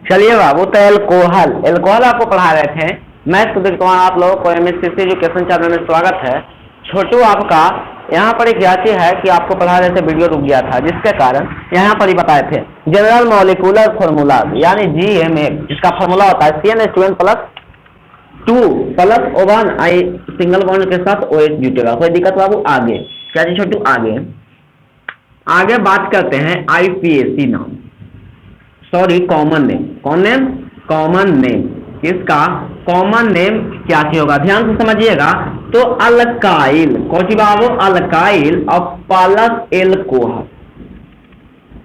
चलिए बाबू, तो alcohol alcohol आपको पढ़ा रहे थे। मैं सुधीर कुमार, आप लोगों को एमएससीसी एजुकेशन चैनल में स्वागत है। छोटू आपका यहाँ पर एक याची है कि आपको पढ़ा रहे थे, वीडियो रुक गया था, जिसके कारण यहाँ पर ही बताए थे जनरल मॉलिक्यूलर फार्मूला यानी GMA, जिसका फार्मूला होता है CnH2n+2 plus O1 I single bond के साथ OH जुटेगा। कोई दिक्कत बाबू? आगे क्या जी छोटू? आगे बात करते हैं IPAC नाम, सॉरी कॉमन नेम। कौन नेम? Common name. इसका कॉमन नेम क्या होगा? ध्यान से समझिएगा। तो अल्काइल, कौन सी बाबू? अल्काइल और plus alcohol,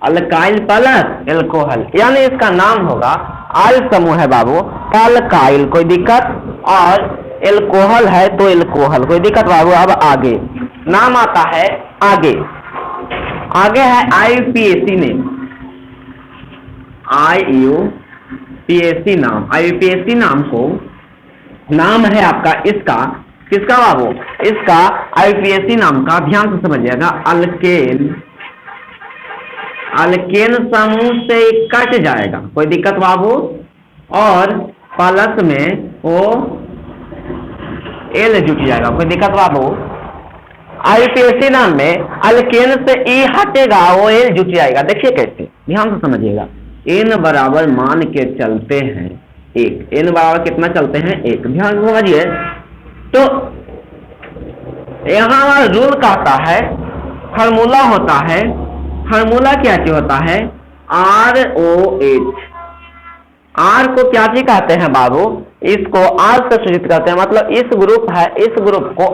alkyl plus alcohol, यानी इसका नाम होगा, आल समूह है बाबू अल्काइल, कोई दिक्कत? और एल्कोहल है तो एल्कोहल, कोई दिक्कत बाबू? अब आगे नाम आता है, आगे है IUPAC नेम, IUPAC नाम। IUPAC नाम को नाम है आपका इसका, किसका बाबू? इसका IUPAC नाम का, ध्यान से समझिएगा, अल्केन समूह से कट जाएगा, कोई दिक्कत बाबू? और प्लस में वो एल जुट जाएगा, कोई दिक्कत बाबू? IUPAC नाम में अल्केन से ई हटेगा, वो एल जुट जाएगा। देखिए कैसे, ध्यान से समझिएगा। n बराबर मान के चलते हैं 1, n बराबर कितना चलते हैं? 1। ध्यान से समझिए। तो यहाँ रूल कहता है, फार्मूला होता है, फार्मूला क्या होता है? ROH। R को क्या चीज कहते हैं बाबू? इसको R से सूचित करते हैं, मतलब इस ग्रुप है, इस ग्रुप को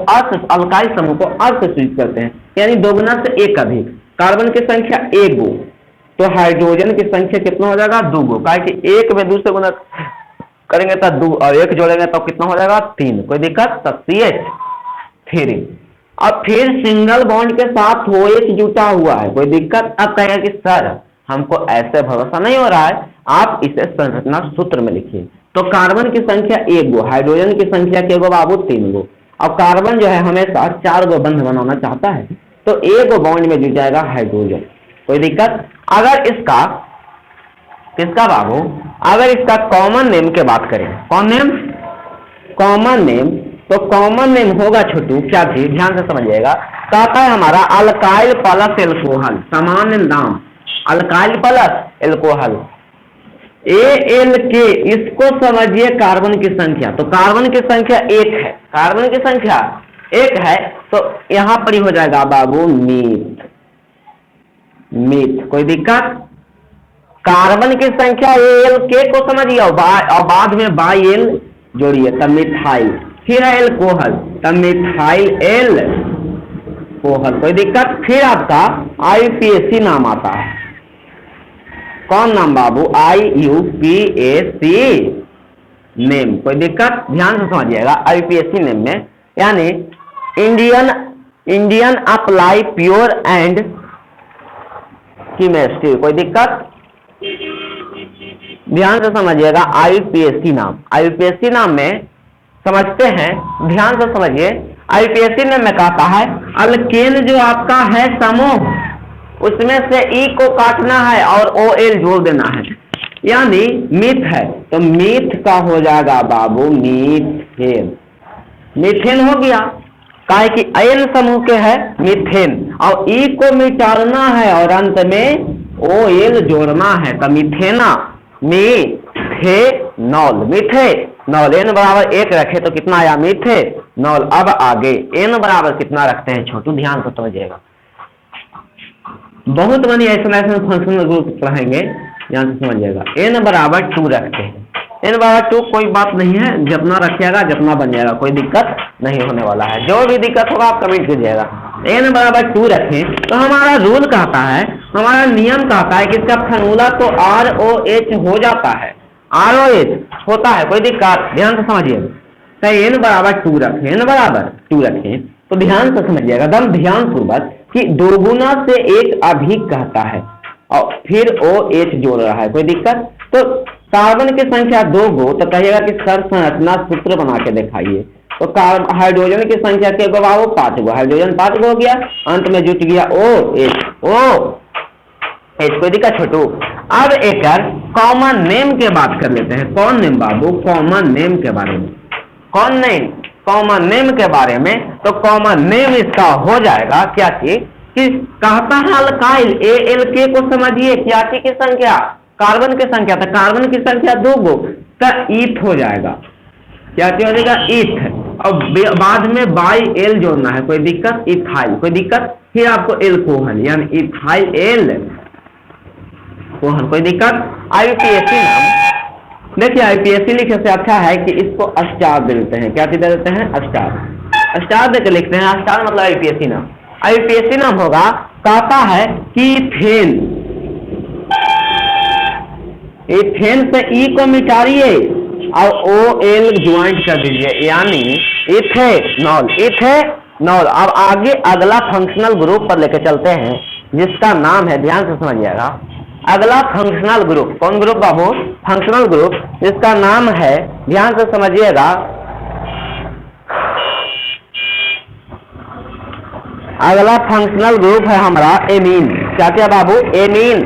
अल्काइल समूह को R से सूचित करते हैं, यानी दोगुना से एक अधिक। कार्बन की संख्या 1 गो, तो हाइड्रोजन की संख्या कितना हो जाएगा? 2 गो, क्या कि 1 में 2 से गुना करेंगे तो 2 और 1 जोड़ेंगे तो कितना हो जाएगा? 3। कोई दिक्कत? तो CH3। अब फिर सिंगल बॉन्ड के साथ OH जुटा हुआ है, कोई दिक्कत? अब कहेगा कि सर हमको ऐसे भरोसा नहीं हो रहा है, आप इसे संरचना सूत्र में लिखिए। तो कार्बन की संख्या 1 गो, हाइड्रोजन की संख्या क्या गो बाबू? 3 गो। अब कार्बन जो है हमेशा 4 गो बंध बनाना चाहता है, तो 1 गो बॉन्ड में जुट जाएगा हाइड्रोजन, कोई दिक्कत? अगर इसका किसका बाबू? अगर इसका कॉमन नेम की बात करें, कौन नेम? Common name. तो कॉमन नेम होगा छोटू क्या चीज? ध्यान से समझिएगा। कहता है हमारा अल्काइल प्लस एल्कोहल, सामान्य नाम अल्काइल प्लस एल्कोहल। ALK, इसको समझिए कार्बन की संख्या। तो कार्बन की संख्या 1 है, कार्बन की संख्या 1 है, तो यहां पर ही हो जाएगा बाबू मीथ। कोई दिक्कत? कार्बन की संख्या ALK को समझिए और बाद में बाई एल जोड़िए, तब मिथाइल। फिर है एल्कोहल, तब मिथाइल एल्कोहल, कोई दिक्कत? फिर आपका IUPAC नाम आता है। कौन नाम बाबू? IUPAC नेम, कोई दिक्कत? ध्यान से समझिएगा। IUPAC नेम में यानी Indian apply pure and chemistry, कोई दिक्कत? ध्यान से समझिएगा। IUPAC नाम, IUPAC नाम में समझते हैं, ध्यान से समझिए। IUPAC नाम में कहता है अल्केन जो आपका है समूह, उसमें से E को काटना है और OL जोड़ देना है, यानी मीथ है, तो मीथ का हो जाएगा बाबू मीथेन। मीथेन हो गया, काहे कि N समूह के है मीथेन, और E को मिटाना है और अंत में OL जोड़ना है, तो मीथेना, मीथेनॉल, मीथेनॉल। N बराबर 1 रखे तो कितना आया? मीथेनॉल। अब आगे N बराबर कितना रखते हैं छोटू? ध्यान से समझिएगा। बहुत बड़ी ऐसा फंक्शनल ग्रुप पढ़ाएंगे, ध्यान से समझिएगा। N बराबर 2 रखते हैं। N बराबर 2 कोई बात नहीं है, जितना रखिएगा जितना बन जाएगा, कोई दिक्कत नहीं होने वाला है। जो भी दिक्कत होगा आप कमेंट कीजिएगा। N बराबर 2 रखें तो हमारा रूल कहता है, हमारा नियम कहता है कि इसका फार्मूला तो ROH हो जाता है, ROH होता है, कोई दिक्कत? ध्यान से समझिएगा। तो N बराबर 2 रखें, N बराबर 2 रखें तो ध्यान से समझिएगा, एकदम ध्यान पूर्वक, कि दोगुना से 1 अधिक कहता है और फिर OH जोड़ रहा है, कोई दिक्कत? तो कार्बन की संख्या 2 गो, तो कहिएगा कि सर संरचना सूत्र बना के दिखाइए। तो हाइड्रोजन की संख्या के गो बाबू 5 गो, हाइड्रोजन 5 गो हो गया, अंत में जुट गया OH, H, कोई दिक्कत छोटू। अब एक कॉमन नेम के बात कर लेते हैं। कौन नेम बाबू? कॉमन नेम के बारे में। कौन नेम? कॉमन नेम के बारे में। तो कॉमन नेम इसका हो जाएगा क्या चीज कि कहता है अल्काइल, ALK को समझिए क्या चीज की संख्या? कार्बन की संख्या। तो कार्बन की संख्या 2 गो, तो ईथ हो जाएगा। क्या चीज हो जाएगा? ईथ। और बाद में बाई एल जोड़ना है, कोई दिक्कत? इथाइल, कोई दिक्कत? फिर आपको एल्कोहल यानी इथाइल एल कोहल, कोई दिक्कत? IUPAC नाम। देखिए IUPAC लिखने से अच्छा है कि इसको स्टार दे देते हैं। क्या चीज दे देते हैं? स्टार। स्टार देकर लिखते हैं। स्टार मतलब IUPAC नाम। IUPAC नाम होगा, कहता है कि इथेन, इथेन पे ई को मिटाइए और OL ज्वाइंट कर दीजिए यानी इथेनॉल। इथेनॉल। अब आगे अगला फंक्शनल ग्रुप पर लेके चलते हैं जिसका नाम है, ध्यान से समझिएगा, अगला फंक्शनल ग्रुप। कौन ग्रुप बाबू? फंक्शनल ग्रुप, जिसका नाम है, ध्यान से समझिएगा, अगला फंक्शनल ग्रुप है हमारा एमीन। क्या क्या बाबू? एमीन।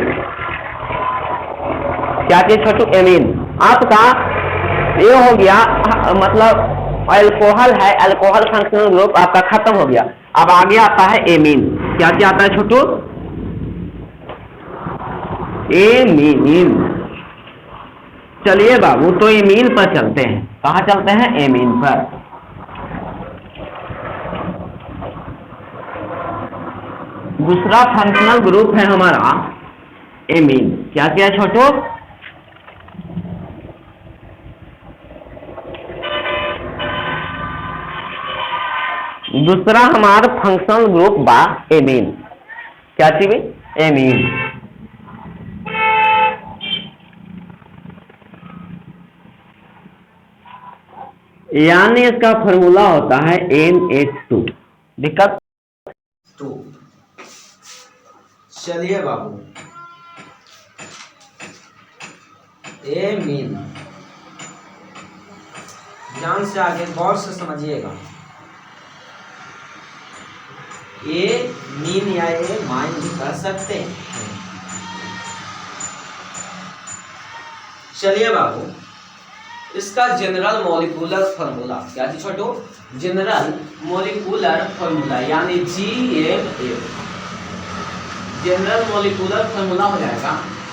क्या चीज छोटू? एमीन। आपका ये हो गया, मतलब अल्कोहल है, अल्कोहल फंक्शनल ग्रुप आपका खत्म हो गया। अब आगे आता है एमीन। क्या क्या आता है छोटू? एमीन। चलिए बाबू, तो एमीन पर चलते हैं। कहाँ चलते हैं? एमीन पर। दूसरा फंक्शनल ग्रुप है हमारा एमीन। क्या क्या छोटू? दूसरा हमारा फंक्शनल ग्रुप बा एमीन। क्या चीज? एमीन। यानी इसका फॉर्मूला होता है NH2। दिक्कत? 2। चलिए बाबू, एमीन, ध्यान से आगे गौर से समझिएगा। ए मीन या ए माइन भी कर सकते हैं। चलिए बाबू, इसका जनरल मॉलिक्यूलर फॉर्मूला क्या थी छोटू? जनरल मॉलिक्यूलर फॉर्मूला यानी GMF। जनरल मॉलिक्यूलर फॉर्मूला हो जाएगा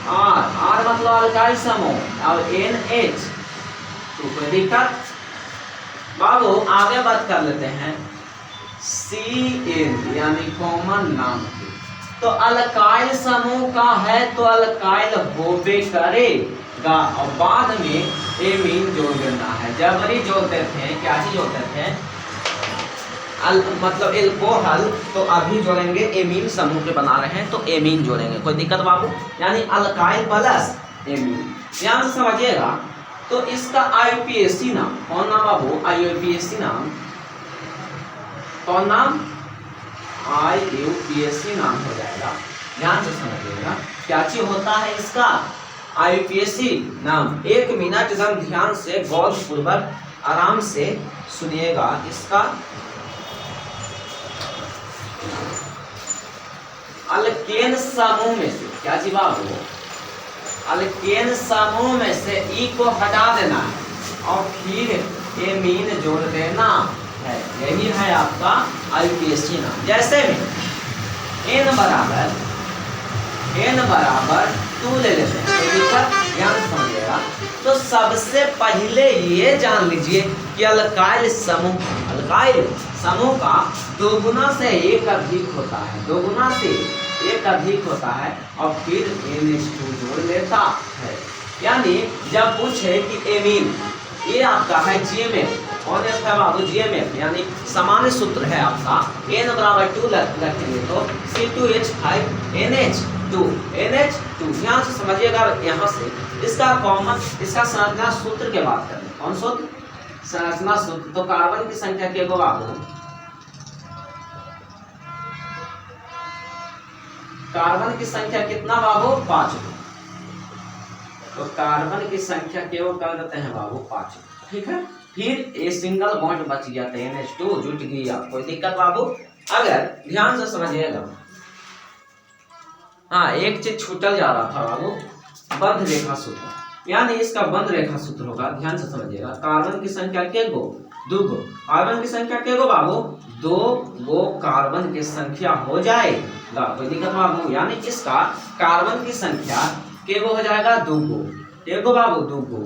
R मतलब अल्काइल समूह और NH। तो कोई दिक्कत? बाबू आगे बात कर लेते हैं CN यानी कॉमन नाम की। तो अल्काइल समूह का है तो अल्काइल होबे करेगा और बाद में एमीन जोड़ देना है। जबरी जोड़ते थे, क्या चीज जोड़ते थे? मतलब एल्कोहल, तो अभी जोड़ेंगे एमीन समूह के बना रहे हैं तो एमीन जोड़ेंगे। कोई दिक्कत बाबू? यानी अल्काइल प्लस एमीन। ध्यान से समझिएगा। तो इसका IUPAC नाम कौन नाम बाबू? IUPAC नाम कौन नाम? IUPAC नाम हो जाएगा। ध्यान से समझिएगा क्या चीज होता है इसका IUPAC नाम। 1 मिनट एकदम ध्यान से गौर पूर्वक आराम से सुनिएगा। इसका अल्केन समूह में से क्या चीज बाबू? अल्केन समूह में से ई को हटा देना है और फिर एमीन जोड़ देना है। यही है आपका IUPAC नाम। जैसे में n बराबर 2 ले लेते हैं, कोई दिक्कत? ध्यान समझिएगा। तो सबसे पहले ये जान लीजिए कि अल्काइल समूह का 2 गुना से 1 अधिक होता है। 2 गुना से 1 अधिक होता है और फिर NH2 जोड़ लेता है। यानी जब पूछे कि एमीन, ये आपका है GMF। कौन है बाबू? GMF यानी सामान्य सूत्र है आपका n बराबर 2 रखेंगे तो C2H5NH2। ध्यान से समझिएगा। यहाँ से इसका कॉमन, इसका संरचना सूत्र के बात करें। कौन सूत्र? संरचना सूत्र। तो कार्बन की संख्या के बाबू? कार्बन की संख्या कितना बाबू? 5। तो कार्बन की संख्या केवल कर देते हैं बाबू 5। ठीक है। फिर ए सिंगल बॉन्ड बच गया तो NH2 जुट गया। कोई दिक्कत बाबू? अगर ध्यान से समझिएगा, हाँ, एक चीज छूटल जा रहा था बाबू, बंध रेखा सूत्र। यानी इसका बंध रेखा सूत्र होगा, ध्यान से समझिएगा। कार्बन की संख्या के गो, दो गो। कार्बन की संख्या के गो बाबू, दो गो कार्बन की संख्या हो जाएगा, कोई दिक्कत बाबू। यानी इसका कार्बन की संख्या के गो हो जाएगा, दो गो। एक गो बाबू, दो गो।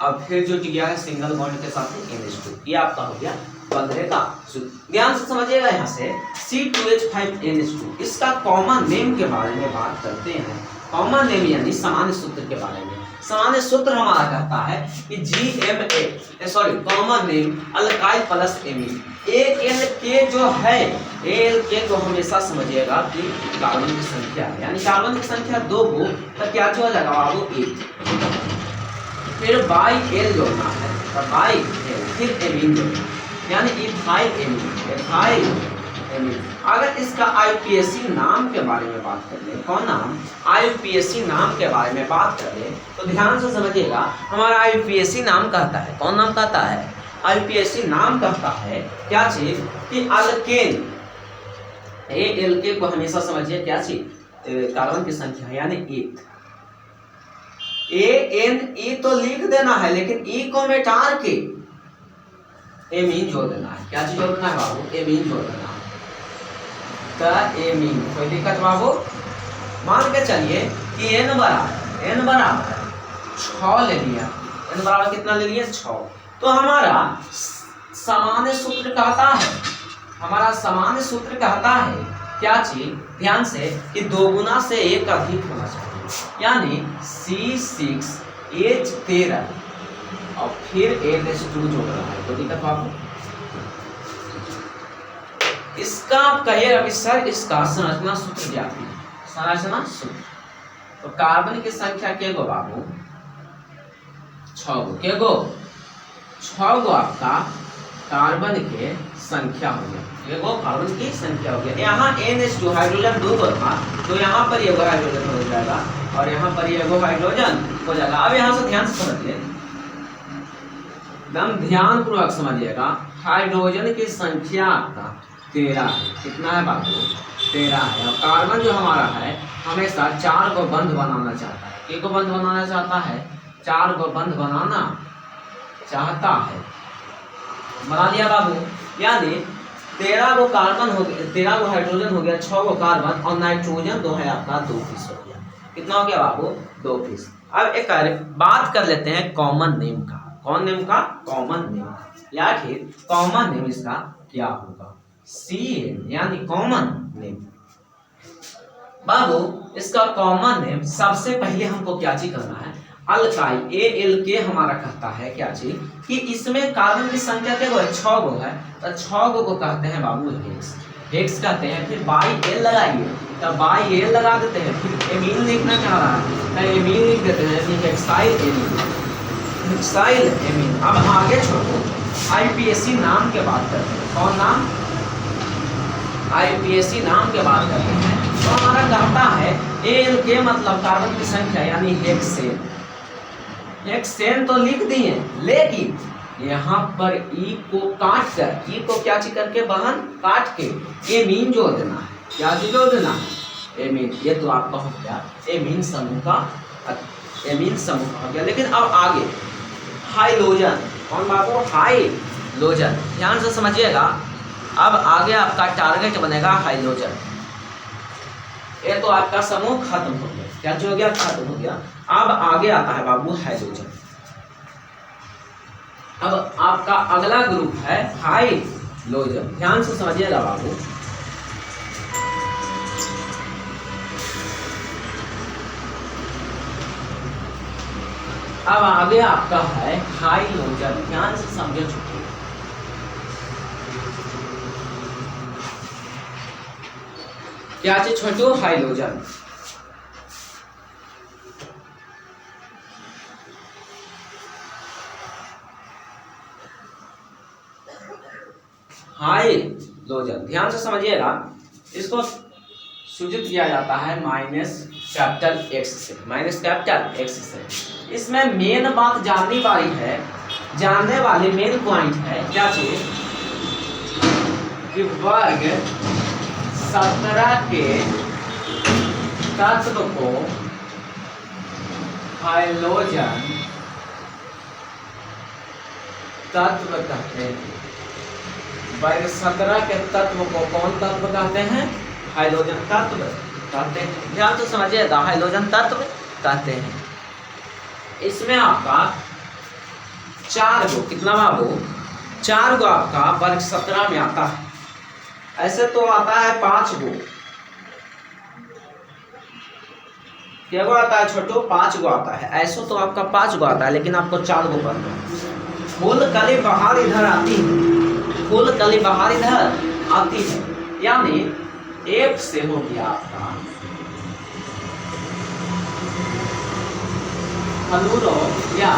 अब फिर जो गया है सिंगल बॉन्ड के साथ NH2, ये आपका हो गया बंध रेखा सूत्र। ध्यान से समझिएगा। यहाँ से C2H5NH2, इसका कॉमन नेम के बारे में बात करते हैं। कॉमन नेम यानी सामान्य सूत्र के बारे में। सामान्य सूत्र हमारा कहता है कि common name alkyl plus amine. ALK जो है, ALK को हमेशा समझिएगा कि कार्बन की संख्या है, यानी कार्बन की संख्या दो गो, तो क्या हो जाएगा बाबू, 1। फिर बाई एल जोड़ना है, तो बाई एल, फिर एमीन जोड़ना, यानी इथाइल एमीन। अगर इसका IUPAC नाम के बारे में बात कर ले, कौन नाम, IUPAC नाम के बारे में बात कर ले, तो ध्यान से समझिएगा। हमारा IUPAC नाम कहता है, कौन नाम कहता है, IUPAC नाम कहता है क्या चीज, कि अल्केन। ALK को हमेशा समझिए क्या चीज, कार्बन की संख्या, यानी 1। ANE तो लिख देना है, लेकिन E को मिटार के एमीन जोड़ देना है। क्या चीज जोड़ देना है बाबू, एमीन जोड़ देना है, तो एमीन। कोई दिक्कत बाबू। मान के चलिए कि N बराबर 6 ले लिया। N बराबर कितना ले लिया, 6। तो हमारा सामान्य सूत्र कहता है, क्या चीज, ध्यान से, कि 2 गुना से 1 अधिक होना चाहिए, यानी C6H13 और फिर NH2 जोड़ रहा है। तो दिक्कत बाबू। इसका आप कहिएगा कि सर इसका संरचना सूत्र क्या है, संरचना सूत्र। तो कार्बन की संख्या के गो बाबू, 6 गो। के गो, 6 गो आपका कार्बन के संख्या हो गया, एगो कार्बन की संख्या हो गया। यहाँ NH2 हाइड्रोजन 2 गो था, तो यहाँ पर एगो हाइड्रोजन हो जाएगा, और यहाँ पर एगो हाइड्रोजन हो जाएगा। अब यहाँ से ध्यान से समझिए, एकदम ध्यान पूर्वक समझिएगा। हाइड्रोजन की संख्या आपका 13 है। कितना है बाबू, 13 है। और कार्बन जो हमारा है हमेशा 4 को बंध बनाना चाहता है। एक को बंध बनाना चाहता है, 4 को बंध बनाना चाहता है। बना लिया बाबू। यानी 13 गो कार्बन हो गया, 13 गो हाइड्रोजन हो गया, 6 गो कार्बन, और नाइट्रोजन 2 है आपका, 2 पीस हो गया। कितना हो गया बाबू, 2 पीस। अब एक बात कर लेते हैं कॉमन नेम का। कौन नेम का, कॉमन नेम का, या फिर कॉमन नेम इसका क्या होगा, CN, यानी कॉमन नेम। बाबू इसका कॉमन नेम सबसे पहले हमको क्या चीज करना है, अल्काइल। ALK हमारा कहता है क्या चीज, कि इसमें कार्बन की संख्या क्या है, 6 गो है, तो 6 गो को कहते हैं बाबू हेक्स कहते हैं। फिर बाई एल लगाइए, तो बाई एल लगा देते हैं। फिर एमीन लिखना चाह रहा है, तो एमीन लिख देते हैं, हेक्साइल एमीन। अब आगे छोड़ो, IUPAC नाम के बात करते हैं। कौन नाम, IUPAC नाम के बात करते हैं। तो हमारा कहता है ALK मतलब कार्बन की संख्या, यानी हेक्सेन तो लिख दिए, लेकिन यहाँ पर E को काट कर, E को क्या चीज करके बहन काट के एमीन जोड़ देना है। क्या चीज जोड़ देना है, एमीन। ये तो आपका हो गया एमीन समूह का, एमीन समूह हो गया। लेकिन अब आगे हाइलोजन। कौन बाबू, हाइलोजन। ध्यान से समझिएगा। अब आगे आपका टारगेट बनेगा हाइलोजन। ये तो आपका समूह खत्म हो गया। क्या जो हो गया, खत्म हो गया। अब आगे आता है बाबू हाइड्रोजन। अब आपका अगला ग्रुप है हाइलोजन। ध्यान से समझिएगा बाबू। अब आगे आपका है हाइलोजन। ध्यान से समझो छुट्टी। क्या चीज छोटू, हाइलोजन। हाइलोजन ध्यान से समझिएगा। इसको सूचित किया जाता है -X से, -X से। इसमें मेन बात जानने वाली है, जानने वाली मेन पॉइंट है क्या चीज, कि वर्ग 17 के तत्व को हाइड्रोजन तत्व कहते हैं। वर्ग 17 के तत्व को कौन तत्व कहते हैं? हाइड्रोजन तत्व कहते हैं। ध्यान से समझिएगा, हाइड्रोजन तत्व कहते हैं। इसमें आपका 4 गो, कितना बाबू? 4 गो आपका वर्ग 17 में आता है। ऐसे तो आता है 5 गो, क्या गो आता है छोटू? 5 गो आता है। ऐसे तो आपका 5 गो आता है, लेकिन आपको 4 गो पढ़ना है। फूल कली बाहर इधर आती है, फूल कली बाहर इधर आती है, यानी एक से हो गया आपका फ्लोरो, या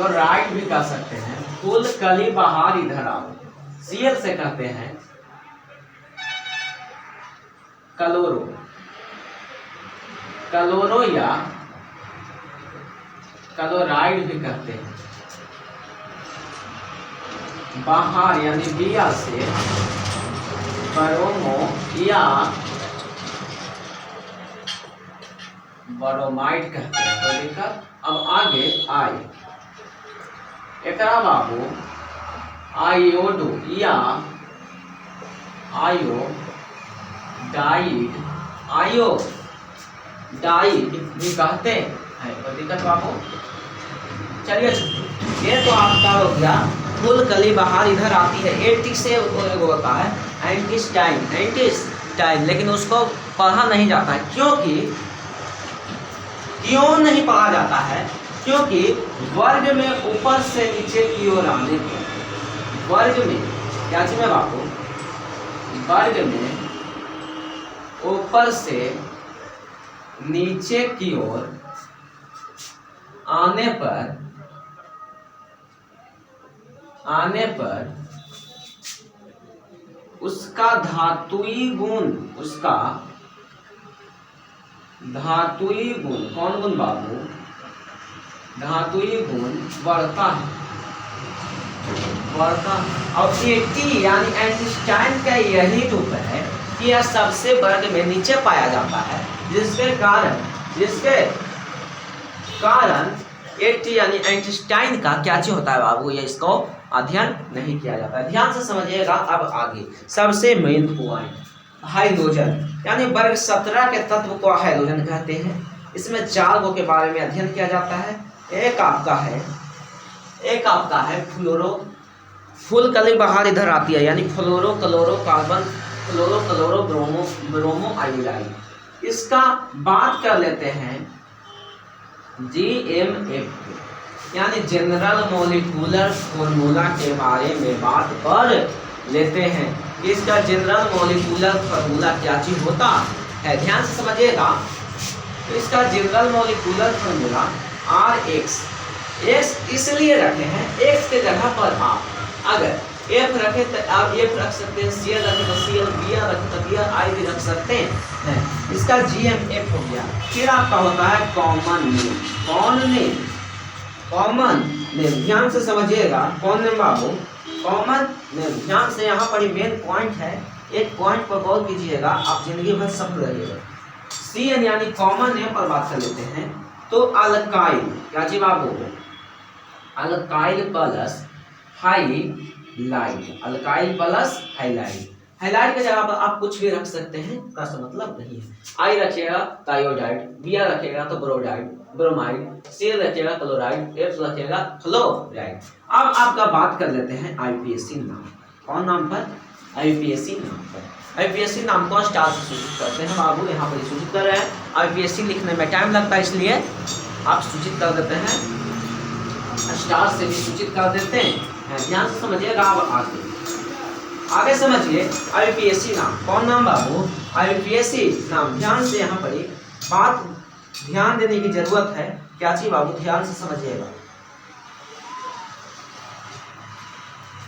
राइट भी कह सकते हैं। फूल कली बाहर इधर आओ, सीएल से कहते हैं क्लोरो, क्लोरो या क्लोराइड भी कहते हैं। बाहर यानी बिया से ब्रोमो या ब्रोमाइड कहते हैं। तो दिक्कत अब आगे आई एकरा बाबू आयोडो या आयोडाइड, आयोडाइड भी कहते हैं। कोई दिक्कत बाबू? चलिए ये तो आपका हो गया फूल कली बाहर इधर आती है। एंटी से होता है एंटिस्टाइन, एंटिस्टाइन, लेकिन उसको पढ़ा नहीं जाता है। क्यों नहीं पढ़ा जाता है? क्योंकि वर्ग में ऊपर से नीचे की ओर आने पर, वर्ग में क्या चीज है बाबू? वर्ग में ऊपर से नीचे की ओर आने पर उसका धातुई गुण, उसका धातुई गुण, कौन गुण बाबू? धातुई गुण बढ़ता है, बढ़ता। और एटी यानी एंटिस्टाइन का यही रूप है कि यह सबसे वर्ग में नीचे पाया जाता है, जिसके कारण एटी यानी एंटिस्टाइन का क्या चीज होता है बाबू? ये इसको अध्ययन नहीं किया जाता है। ध्यान से समझिएगा। अब आगे सबसे मेन पॉइंट, हाइड्रोजन यानी वर्ग 17 के तत्व को हाइड्रोजन कहते हैं। इसमें 4 गो के बारे में अध्ययन किया जाता है। एक आपका है फ्लोरो, फूल कली बाहर इधर आती है, यानी fluoro chloro carbon, fluoro chloro bromo, bromo iodide. इसका बात कर लेते हैं GMF यानी जनरल मॉलिक्यूलर फॉर्मूला के बारे में बात कर लेते हैं। इसका जनरल मॉलिक्यूलर फॉर्मूला क्या चीज होता है? ध्यान से समझिएगा। तो इसका general molecular formula RX, X इसलिए रखे हैं, X के जगह पर आप अगर F रखे तो आप F रख सकते हैं, Cl रखे तो Cl, Br रखे तो Br, I भी रख सकते हैं। इसका GMF हो गया। फिर आपका होता है कॉमन नेम, कॉमन नेम। ध्यान से समझिएगा। कौन नेम बाबू? Common name. ध्यान से यहाँ पर मेन पॉइंट है, एक पॉइंट पर गौर कीजिएगा, आप जिंदगी भर सफल रहिएगा। CN यानी कॉमन नेम पर बात कर लेते हैं। तो अल्काइल क्या चीज बाबू? Alkyl plus halide, alkyl plus halide. Halide की जगह पर आप कुछ भी रख सकते हैं, का मतलब नहीं है। आई रखिएगा तो आयोडाइड, Br रखेगा तो ब्रोडाइड, ब्रोमाइड, Cl रखेगा क्लोराइड, F रखेगा फ्लोराइड। अब आपका बात कर लेते हैं IUPAC नाम। कौन नाम पर? IUPAC नाम पर। IUPAC नाम को स्टार से सूचित करते हैं बाबू। यहाँ पर सूचित कर रहे हैं। IUPAC लिखने में टाइम लगता है, इसलिए आप सूचित कर देते हैं, स्टार से भी सूचित कर देते हैं। ध्यान से समझिएगा। अब आगे समझिए IUPAC नाम। कौन नाम बाबू? IUPAC नाम। ध्यान से यहाँ पर एक बात ध्यान देने की जरूरत है। क्या चीज बाबू? ध्यान से समझिएगा।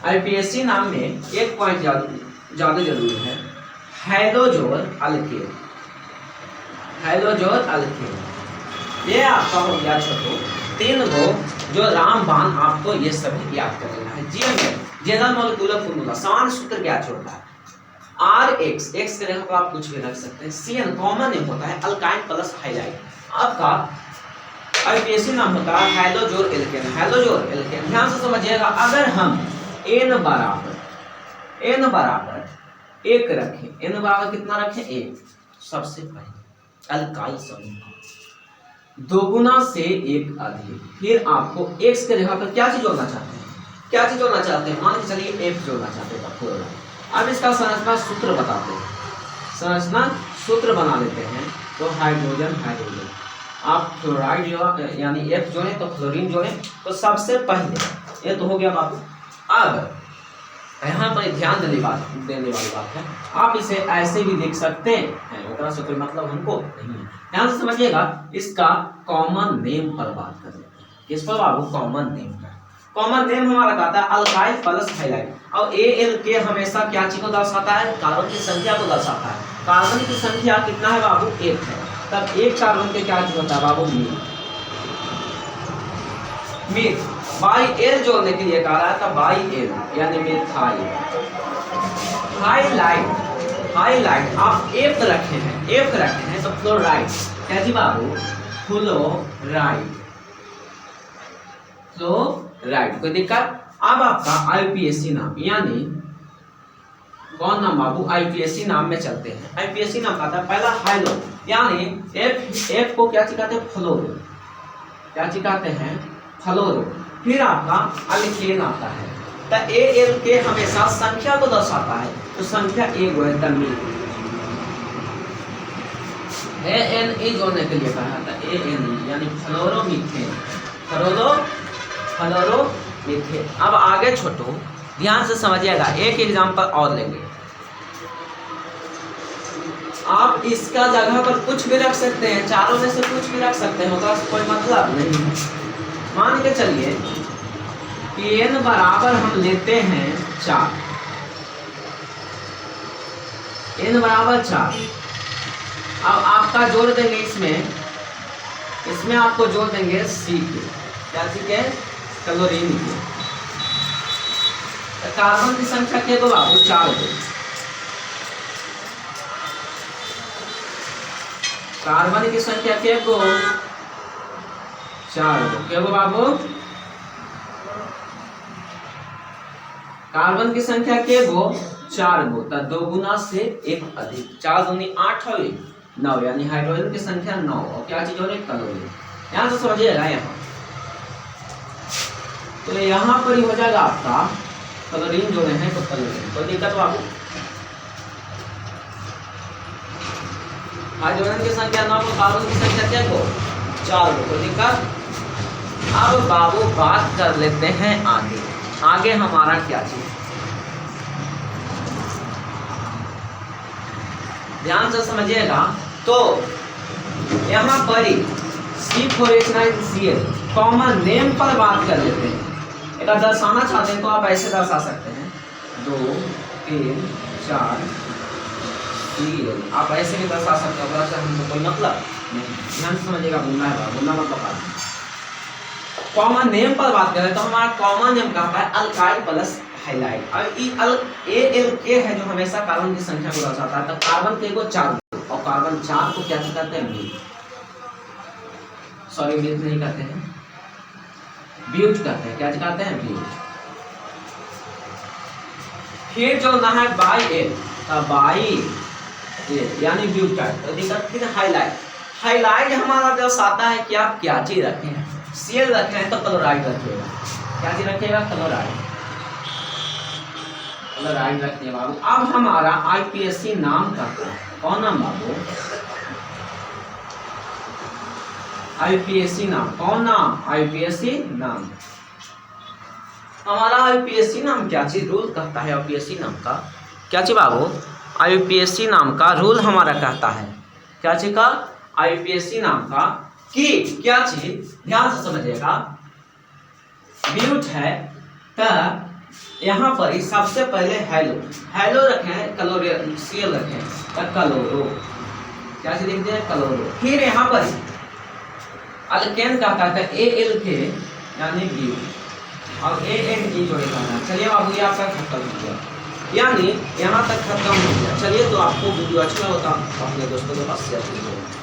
IUPAC नाम में एक पॉइंट ज्यादा जरूरी है, हाइड्रोजोल अल्केन, हाइड्रोजोल अल्केन। ये आपका हो गया छोटो 3 गो जो रामबाण, आपको ये सभी याद कर लेना है। GMF जनरल मॉलिक्यूलर फॉर्मूला, समान सूत्र क्या छोड़ता है? आर एक्स, एक्स के जगह पर आप कुछ भी रख सकते हैं। CN कॉमन नेम होता है अल्काइन प्लस हाइलाइट। आपका आईपीएसी नाम होता है हाइड्रोजोर एल्केन, हाइड्रोजोर एल्केन। ध्यान से समझिएगा, अगर हम n बराबर 1 रखें, n बराबर कितना रखें 1, सबसे पहले अल्काइल समूह दोगुना से 1 अधिक, फिर आपको x के जगह पर क्या चीज जोड़ना चाहते हैं, क्या चीज जोड़ना चाहते हैं, मान के चलिए F जोड़ना चाहते हैं। अब इसका संरचना सूत्र बताते हैं, संरचना सूत्र बना लेते हैं। तो हाइड्रोजन हाइड्रोजन, आप फ्लोराइड यानी F जोड़े तो क्लोरीन जोड़े, तो सबसे पहले ये तो हो गया बाबू। अब यहाँ पर ध्यान देने वाली बात है, आप इसे ऐसे भी देख सकते हैं, उतना से कोई मतलब हमको नहीं है। ध्यान से समझिएगा, इसका कॉमन नेम पर बात कर लेते हैं। किस पर बाबू, कॉमन नेम पर। कॉमन नेम हमारा कहता है अल्काइल प्लस हाइलाइट, और ALK हमेशा क्या चीज को दर्शाता है, कार्बन की संख्या को दर्शाता है। कार्बन की संख्या कितना है बाबू, 1 है, तब एक कार्बन के क्या चीज होता है बाबू, मीथ। बाई एल जोड़ने के लिए कहा रहा था, बाई एल यानी मिथाइल। हाइलाइट, हाइलाइट आप F रखे हैं, F रखे हैं तो फ्लोराइड, क्या जी बाबू, फ्लोराइड, फ्लोराइड। कोई दिक्कत। अब आपका आईपीएसी नाम, यानी कौन नाम बाबू, आईपीएसी नाम में चलते हैं। आईपीएसी नाम कहता है पहला हाइलो, यानी F को क्या चिकाते हैं, फ्लोरो, क्या चिकाते हैं, फ्लोरो। फिर आपका अल्केन आता है, तो ALK हमेशा संख्या को दर्शाता है, तो संख्या 1 है, तमीज। ANE जोड़ने के लिए कहा था, ANE यानी फ्लोरोमीथेन, फ्लोरोमीथेन। अब आगे छोटो, ध्यान से समझिएगा, एक एग्जांपल और लेंगे। आप इसका जगह पर कुछ भी रख सकते हैं, चारों में से कुछ भी रख सकते हैं, उसका कोई मतलब नहीं है। मान के चलिए कि n बराबर हम लेते हैं 4, n बराबर 4। अब आपका जोड़ देंगे इसमें आपको जोड़ देंगे C के, क्या चीज के, क्लोरीन के। तो कार्बन की संख्या के दो बाबू, 4 दो, कार्बन की संख्या के गो, 4 गो, क्या गो बाबू, कार्बन की संख्या के गो, 4 गो, तो 2 गुना से 1 अधिक, 4 दूनी 8 और 1 9, यानी हाइड्रोजन की संख्या 9, और क्या चीज हो रही, क्लोरीन। यहाँ से समझिएगा, यहाँ तो यहाँ पर ही हो जाएगा आपका क्लोरीन जो है तो क्लोरीन, कोई दिक्कत बाबू। हाइड्रोजन की संख्या 9 को, कार्बन की संख्या क्या को, 4 को, कोई दिक्कत। अब बाबू बात कर लेते हैं आगे हमारा क्या चीज, ध्यान से समझिएगा। तो यहाँ पर ही C4H9Cl कॉमन नेम पर बात कर लेते हैं। एक दर्शाना चाहते हैं तो आप ऐसे दर्शा सकते हैं, 2 3 4 Cl, आप ऐसे भी दर्शा सकते हो, वैसे हमको कोई मतलब नहीं। ध्यान से समझिएगा, बोलना है बोलना मतलब कॉमन नेम पर बात करें तो हमारा कॉमन नेम कहता है अल्काइल प्लस हाइलाइट। अब ALK है जो हमेशा कार्बन की संख्या को दर्शाता है, तब कार्बन के को 4 और कार्बन 4 को क्या कहते हैं, मीथ, सॉरी मीथ नहीं कहते हैं, ब्यूट कहते हैं, क्या कहते हैं, ब्यूट। फिर जो ना है बाई एल, बाई यानी ब्यूटाइड, तो दिक्कत। फिर हाइलाइट, हाइलाइट हमारा दर्शाता है कि आप क्या चीज रखे हैं, Cl रखे हैं तो क्लोराइड रखिएगा, क्या चीज रखिएगा, क्लोराइड, क्लोराइड रखिए बाबू। अब हमारा आईपीएसी नाम का कौन नाम बाबू, आईपीएसी नाम, कौन नाम, आईपीएसी नाम। हमारा आईपीएसी नाम क्या चीज रूल कहता है, आईपीएसी नाम का क्या चीज बाबू, आईपीएसी नाम का रूल हमारा कहता है, क्या चीज का, आईपीएसी नाम का, कि क्या चीज, ध्यान से समझिएगा, ब्यूट है तो यहाँ पर सबसे पहले हेलो रखें, क्लोरीन Cl रखें तो क्लोरो, क्या चीज लिखते हैं, क्लोरो। फिर यहाँ पर अल्केन कहता है ALK यानी ब्यूट, और ANE जोड़े कहना। चलिए बाबू ये आपका खत्म हो गया। यानी यहाँ तक खत्म हो गया। चलिए, तो आपको वीडियो अच्छा होता अपने दोस्तों के पास शेयर कीजिए।